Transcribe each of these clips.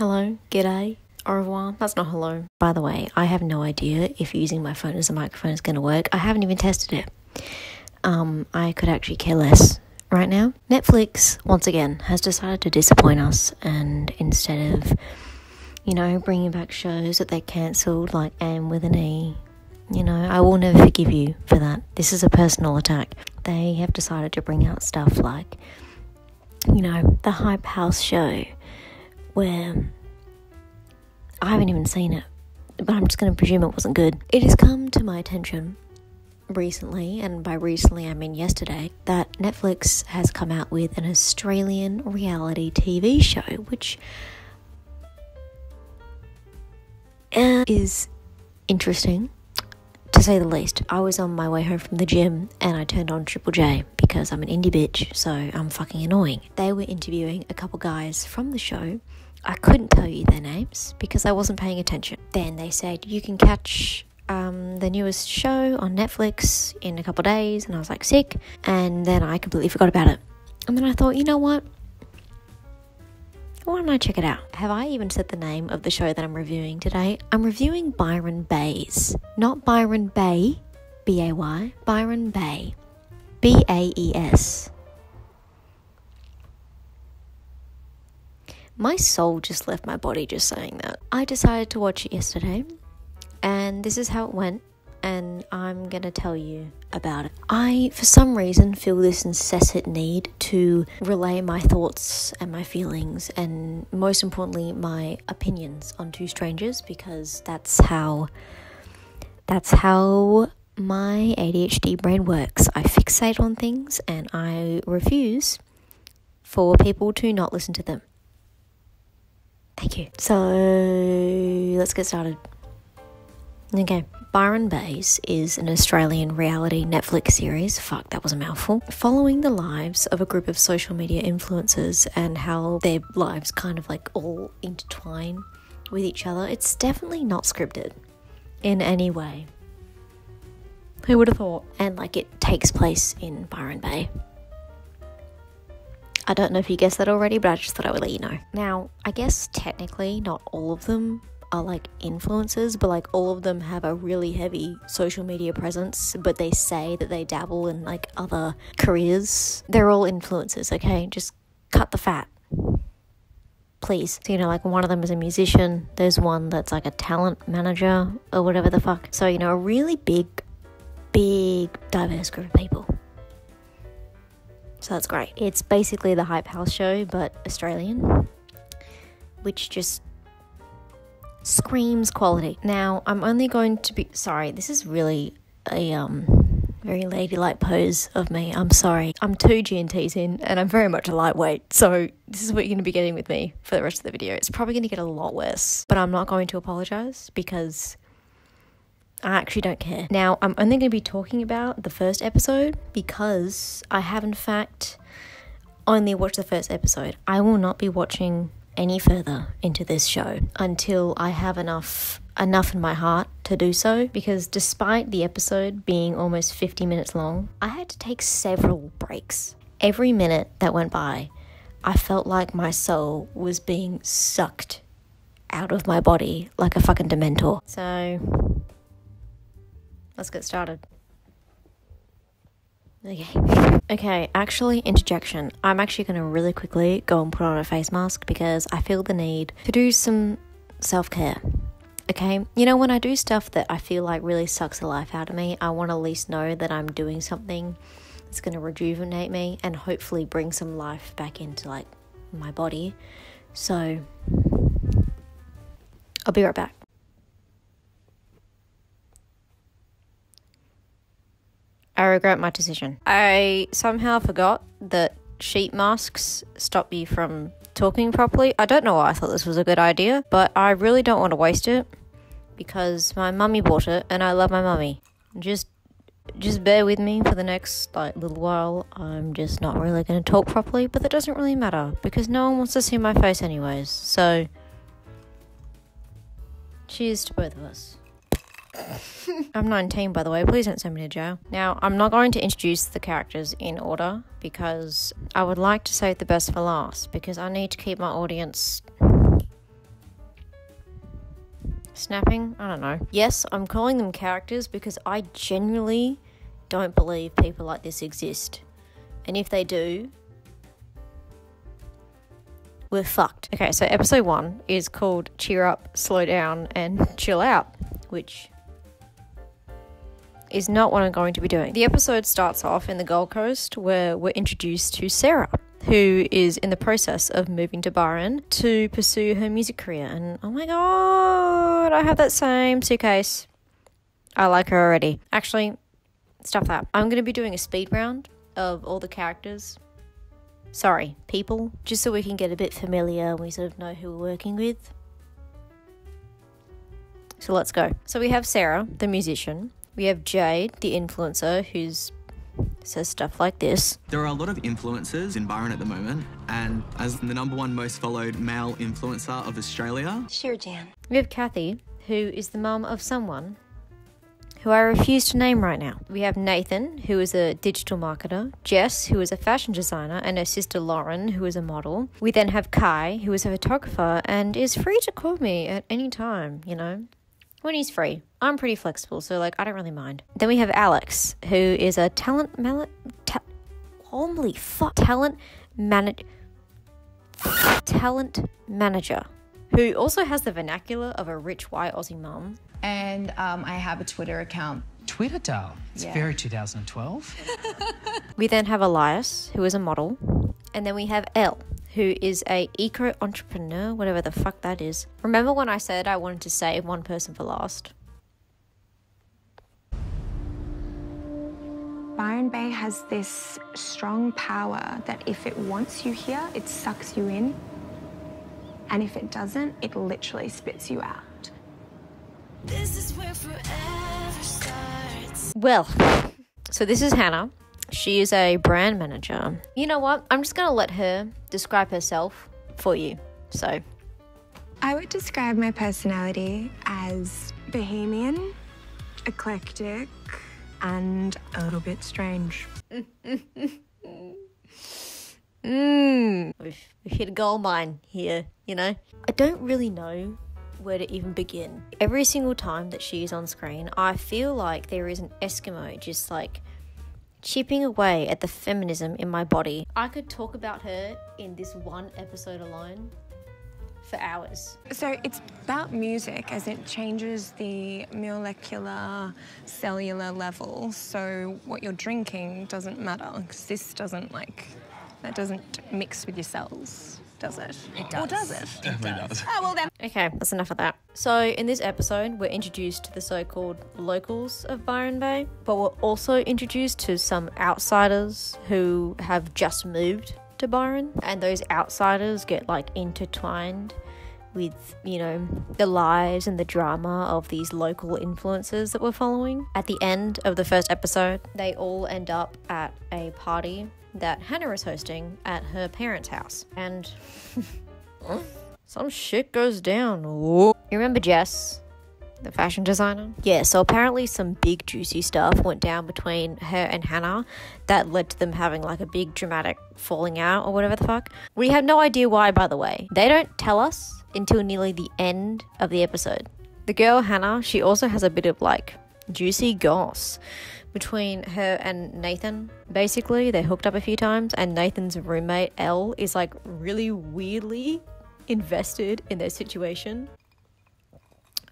hello, g'day, au revoir. That's not hello. By the way, I have no idea if using my phone as a microphone is going to work. I haven't even tested it. I could actually care less right now. Netflix, once again, has decided to disappoint us, and instead of, bringing back shows that they cancelled, like Anne with an E, I will never forgive you for that. This is a personal attack. They have decided to bring out stuff like, the Hype House show, where I haven't even seen it, but I'm just going to presume it wasn't good. It has come to my attention recently, and by recently I mean yesterday, that Netflix has come out with an Australian reality TV show, which is interesting, to say the least. I was on my way home from the gym and I turned on Triple J because I'm an indie bitch, so I'm fucking annoying. They were interviewing a couple guys from the show. I couldn't tell you their names because I wasn't paying attention. Then they said, you can catch the newest show on Netflix in a couple days, and I was like, sick. And then I completely forgot about it. And then I thought, you know what? Why don't I check it out? Have I even said the name of the show that I'm reviewing today? I'm reviewing Byron Baes. Not Byron Bay, B-A-Y. Byron Bay, B-A-E-S. My soul just left my body just saying that. I decided to watch it yesterday, and this is how it went, and I'm going to tell you about it. I, for some reason, feel this incessant need to relay my thoughts and my feelings, and most importantly, my opinions onto strangers, because that's how my ADHD brain works. I fixate on things, and I refuse for people to not listen to them. Thank you. So, let's get started. Okay, Byron Baes is an Australian reality Netflix series, fuck, that was a mouthful, following the lives of a group of social media influencers and how their lives kind of like all intertwine with each other. It's definitely not scripted in any way. Who would have thought? And it takes place in Byron Bay. I don't know if you guessed that already, but I just thought I would let you know. Now, I guess technically not all of them are influencers, but all of them have a really heavy social media presence, but they say that they dabble in other careers. They're all influencers, okay? Just cut the fat, please. So, one of them is a musician. There's one that's a talent manager or whatever the fuck. So, a really big diverse group of people. So that's great. It's basically the Hype House show, but Australian, which just screams quality. Now, I'm only going to be... Sorry, this is really a very ladylike pose of me. I'm sorry. I'm 2 GNTs in, and I'm very much a lightweight, so this is what you're going to be getting with me for the rest of the video. It's probably going to get a lot worse, but I'm not going to apologise because I actually don't care. Now, I'm only going to be talking about the first episode because I have, in fact, only watched the first episode. I will not be watching any further into this show until I have enough in my heart to do so, because despite the episode being almost 50 minutes long, I had to take several breaks. Every minute that went by, I felt like my soul was being sucked out of my body like a fucking dementor. So let's get started. Okay, actually, interjection. I'm actually going to really quickly go and put on a face mask because I feel the need to do some self-care. Okay? When I do stuff that I feel really sucks the life out of me, I want to at least know that I'm doing something that's going to rejuvenate me and hopefully bring some life back into, my body. So, I'll be right back. I regret my decision. I somehow forgot that sheet masks stop you from talking properly. I don't know why I thought this was a good idea, but I really don't want to waste it because my mummy bought it and I love my mummy. Just bear with me for the next little while. I'm just not really going to talk properly, but that doesn't really matter because no one wants to see my face anyways. So, cheers to both of us. I'm 19, by the way. Please don't send me to jail. Now, I'm not going to introduce the characters in order because I would like to save the best for last because I need to keep my audience Snapping? I don't know. Yes, I'm calling them characters because I genuinely don't believe people like this exist. And if they do, we're fucked. Okay, so episode 1 is called Cheer Up, Slow Down, and Chill Out, which is not what I'm going to be doing. The episode starts off in the Gold Coast where we're introduced to Sarah, who is in the process of moving to Byron to pursue her music career. And oh my god, I have that same suitcase. I like her already. Actually, stuff that. I'm going to be doing a speed round of all the characters. Sorry, people. Just so we can get a bit familiar and we sort of know who we're working with. So let's go. So we have Sarah, the musician. We have Jade, the influencer, who says stuff like this. There are a lot of influencers in Byron at the moment, and as the #1 most followed male influencer of Australia. Sure, Jan. We have Kathy, who is the mum of someone who I refuse to name right now. We have Nathan, who is a digital marketer, Jess, who is a fashion designer, and her sister Lauren, who is a model. We then have Kai, who is a photographer and is free to call me at any time, you know, when he's free. I'm pretty flexible, so like I don't really mind. Then we have Alex, who is a talent manager, who also has the vernacular of a rich white Aussie mum. And I have a Twitter account. Twitter doll. It's very 2012. We then have Elias, who is a model. And then we have Elle, who is a eco-entrepreneur, whatever the fuck that is. Remember when I said I wanted to save one person for last? Byron Bay has this strong power that if it wants you here, it sucks you in. And if it doesn't, it literally spits you out. This is where forever starts. Well, so this is Hannah. She is a brand manager. You know what? I'm just going to let her describe herself for you. So, I would describe my personality as bohemian, eclectic, and a little bit strange. We've hit a gold mine here, you know? I don't really know where to even begin. Every single time that she is on screen, I feel like there is an Eskimo just like chipping away at the feminism in my body. I could talk about her in this one episode alone for hours. So it's about music as it changes the molecular, cellular level. So what you're drinking doesn't matter because this doesn't that doesn't mix with your cells, does it? It does. Or does it? Definitely does. Oh, well then. Okay, that's enough of that. So in this episode, we're introduced to the so-called locals of Byron Bay, but we're also introduced to some outsiders who have just moved to Byron, and those outsiders get like intertwined with, you know, the lives and the drama of these local influencers that we're following. At the end of the first episode, they all end up at a party that Hannah is hosting at her parents' house, and some shit goes down. Whoa. You remember Jess, the fashion designer? Yeah, so apparently some big juicy stuff went down between her and Hannah that led to them having like a big dramatic falling out or whatever the fuck. We have no idea why, by the way. They don't tell us until nearly the end of the episode. The girl Hannah, she also has a bit of like juicy goss between her and Nathan. Basically, they hooked up a few times, and Nathan's roommate Elle is like really weirdly invested in their situation.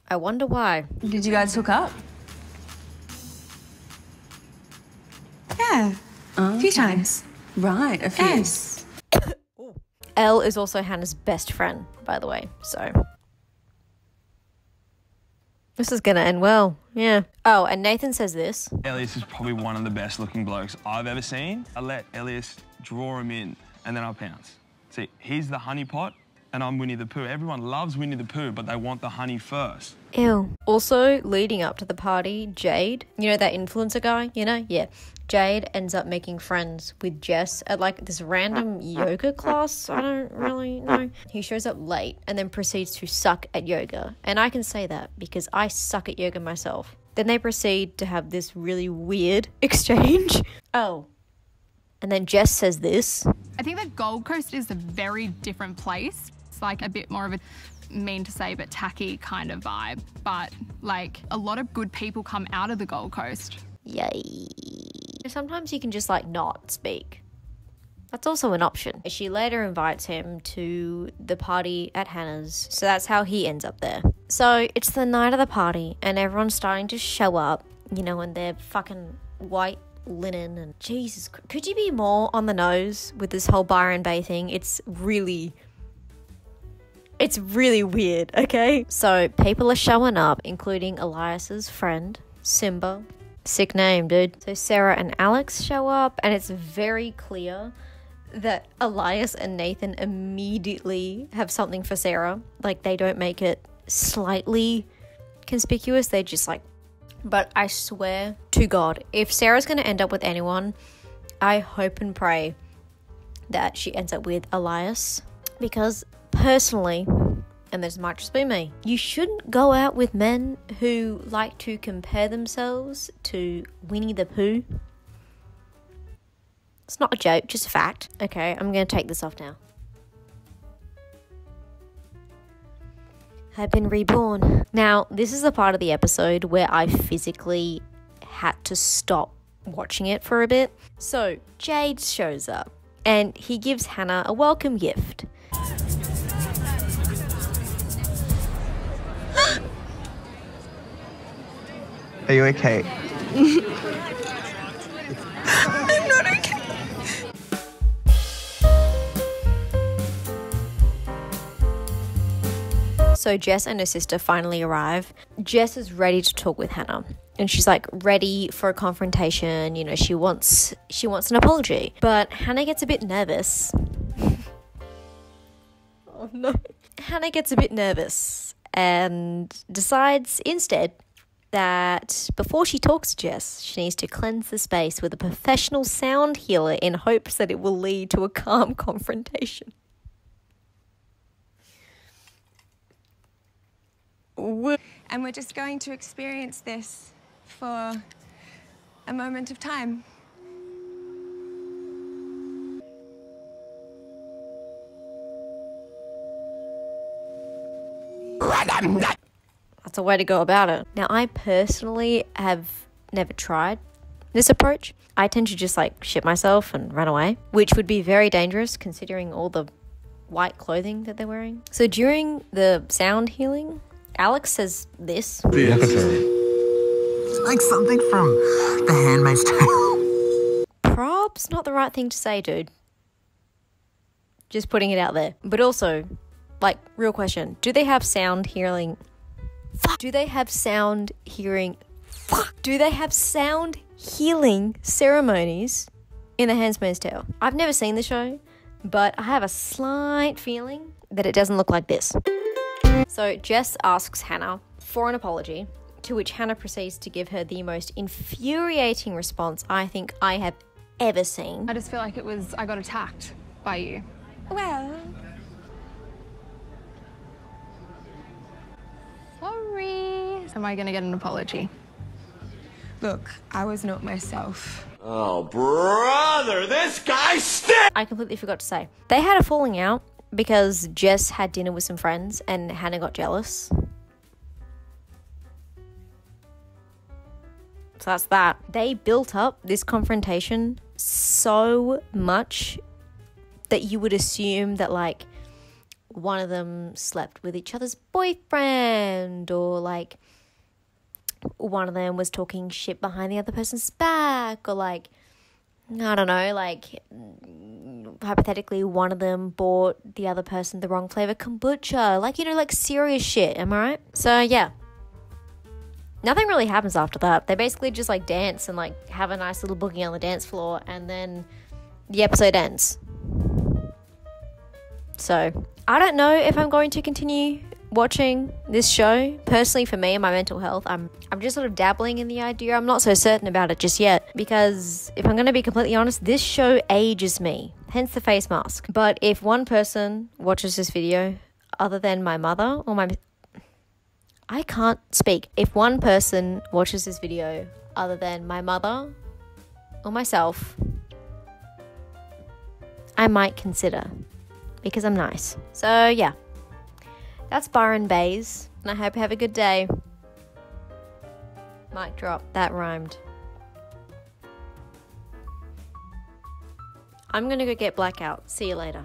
I wonder why. Did you guys hook up? Yeah, a few times. Right, a few. Yes. Elle is also Hannah's best friend, by the way, so this is gonna end well, yeah. Oh, and Nathan says this. Elias is probably one of the best looking blokes I've ever seen. I let Elias draw him in and then I pounce. See, he's the honeypot and I'm Winnie the Pooh. Everyone loves Winnie the Pooh, but they want the honey first. Ew. Also, leading up to the party, Jade, you know that influencer guy, you know? Yeah. Jade ends up making friends with Jess at like this random yoga class. I don't really know. He shows up late and then proceeds to suck at yoga. And I can say that because I suck at yoga myself. Then they proceed to have this really weird exchange. Oh. And then Jess says this. I think that Gold Coast is a very different place. It's like a bit more of a mean to say, but tacky kind of vibe. But like a lot of good people come out of the Gold Coast. Yay. Sometimes you can just like not speak. That's also an option. She later invites him to the party at Hannah's, so that's how he ends up there. So it's the night of the party and everyone's starting to show up, you know, in their fucking white linen and Jesus, could you be more on the nose with this whole Byron Bay thing? It's really weird, okay? So people are showing up, including Elias's friend, Simba. Sick name, dude. So Sarah and Alex show up, and it's very clear that Elias and Nathan immediately have something for Sarah. Like, they don't make it slightly conspicuous. They just like, but I swear to God, if Sarah's going to end up with anyone, I hope and pray that she ends up with Elias. Because personally, and this might just be me, you shouldn't go out with men who like to compare themselves to Winnie the Pooh. It's not a joke, just a fact. Okay, I'm going to take this off now. I've been reborn. Now, this is the part of the episode where I physically had to stop watching it for a bit. So, Jade shows up, and he gives Hannah a welcome gift. Are you okay? I'm not okay. So Jess and her sister finally arrive. Jess is ready to talk with Hannah. And she's like ready for a confrontation. You know, she wants an apology. But Hannah gets a bit nervous. Oh no. Hannah gets a bit nervous and decides instead that before she talks to Jess, she needs to cleanse the space with a professional sound healer in hopes that it will lead to a calm confrontation. And we're just going to experience this for a moment of time. That's a way to go about it. Now, I personally have never tried this approach. I tend to just like shit myself and run away, which would be very dangerous considering all the white clothing that they're wearing. So during the sound healing, Alex says this. It's like something from The Handmaid's Tale. Prob's not the right thing to say, dude. Just putting it out there. But also, like, real question. Do they have sound healing? Fuck. Do they have sound hearing? Fuck. Do they have sound healing ceremonies in The Handmaid's Tale? I've never seen the show, but I have a slight feeling that it doesn't look like this. So Jess asks Hannah for an apology, to which Hannah proceeds to give her the most infuriating response I think I have ever seen. I just feel like I got attacked by you. Well, Sorry. Am I gonna get an apology? look, I was not myself. Oh, brother, this guy stinks! I completely forgot to say. They had a falling out because Jess had dinner with some friends and Hannah got jealous. So that's that. They built up this confrontation so much that you would assume that like one of them slept with each other's boyfriend, or like one of them was talking shit behind the other person's back, or like, I don't know, like hypothetically one of them bought the other person the wrong flavor kombucha, like, you know, like serious shit. Am I right? So yeah, nothing really happens after that. They basically just like dance and like have a nice little boogie on the dance floor, and then the episode ends. So I don't know if I'm going to continue watching this show. Personally, for me and my mental health, I'm just sort of dabbling in the idea. I'm not so certain about it just yet, because if I'm going to be completely honest, this show ages me, hence the face mask. But if one person watches this video other than my mother or I can't speak. If one person watches this video other than my mother or myself, I might consider, because I'm nice. So yeah, That's Byron Bays, and I hope you have a good day. Mic drop. That rhymed. I'm gonna go get Blackout. See you later.